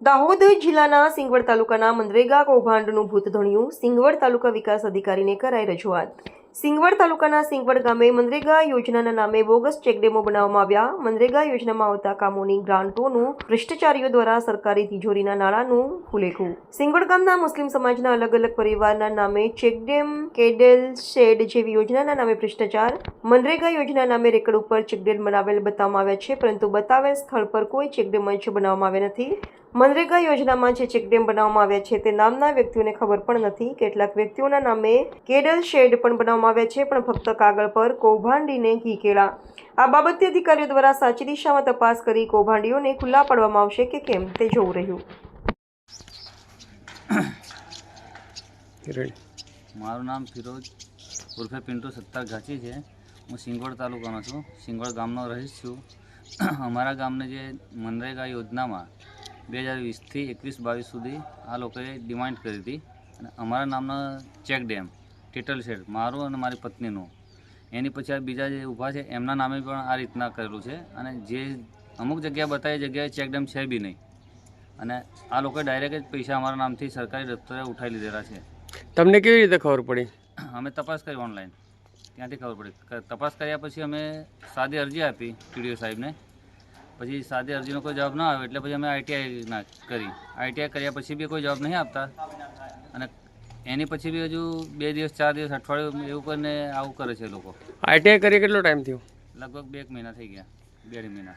દાહોદ જિલ્લાના સિંગવડ તાલુકાના મનરેગા કૌભાંડનું ભૂત ધણ્યું. સિંગવડ તાલુકા વિકાસ અધિકારીને કરાઈ રજૂઆત. સિંગવડ તાલુકાના સિંગવડ ગામે મનરેગા યોજનાના નામે બોગસ ચેકડેમો બનાવવામાં આવ્યા. મનરેગા યોજનામાં આવતા કામોની ગ્રાન્ટોનું ભ્રષ્ટાચારીઓ દ્વારા સરકારી તિજોરીના નાણાંનું ફુલેકું. સિંગવડ ગામના મુસ્લિમ સમાજના અલગ અલગ પરિવારના નામે ચેકડેમ, કેડલ શેડ જેવી યોજનાના નામે ભ્રષ્ટાચાર. મનરેગા યોજના નામે રેકર્ડ ઉપર ચેકડેમ બનાવેલ બતાવવામાં આવ્યા છે, પરંતુ બતાવેલ સ્થળ પર કોઈ ચેકડેમ જ બનાવવામાં આવ્યા નથી. મનરેગા યોજનામાં જે ચેકડેમ બનાવવામાં આવ્યા છે તે નામના વ્યક્તિઓને ખબર પણ નથી. કેટલાક વ્યક્તિઓના નામે કેડલ શેડ પણ બનાવવામાં આવ્યા છે, પણ ફક્ત કાગળ પર કૌભાંડીને ઘી કેળા. આ બાબતે અધિકારીઓ દ્વારા સાચી દિશામાં તપાસ કરી કૌભાંડીઓને ખુલ્લા પાડવામાં આવશે કે કેમ તે જોવું રહ્યું. મારું નામ ફિરોજ ઉર્ફે પિન્ટુ સત્તાર ઘાંચી છે. હું સિંગવડ તાલુકાનો છું. સિંગવડ ગામનો રહીશ છું. અમારા ગામને જે મનરેગા યોજનામાં 2020થી 21-22 સુધી આ લોકોએ ડિમાન્ડ કરી હતી અને અમારા નામનો ચેક ડેમ, ટેટલ શેડ મારું અને મારી પત્નીનું, એની પછી આ બીજા જે ઊભા છે એમના નામે પણ આ રીતના કરેલું છે. અને જે અમુક જગ્યા બતાવી જગ્યાએ ચેક ડેમ છે બી નહીં. અને આ લોકોએ ડાયરેક્ટ જ પૈસા અમારા નામથી સરકારી દફતરે ઉઠાવી લીધેલા છે. તમને કેવી રીતે ખબર પડી? અમે તપાસ કરી ઓનલાઈન, ત્યાંથી ખબર પડી. તપાસ કર્યા પછી અમે સાદી અરજી આપી ટીડીઓ સાહેબને. પછી સાદી અરજીનો કોઈ જવાબ ના આવે એટલે પછી અમે આઈટીઆઈ કરી. આઈટીઆઈ કર્યા પછી બી કોઈ જવાબ નહીં આપતા. અને એની પછી બી હજુ 2 દિવસ 4 દિવસ અઠવાડિયું એવું કરીને આવું કરે છે લોકો. આઈટીઆઈ કરી કેટલો ટાઈમ થયો? લગભગ 2 મહિના થઈ ગયા, 2.5 મહિના.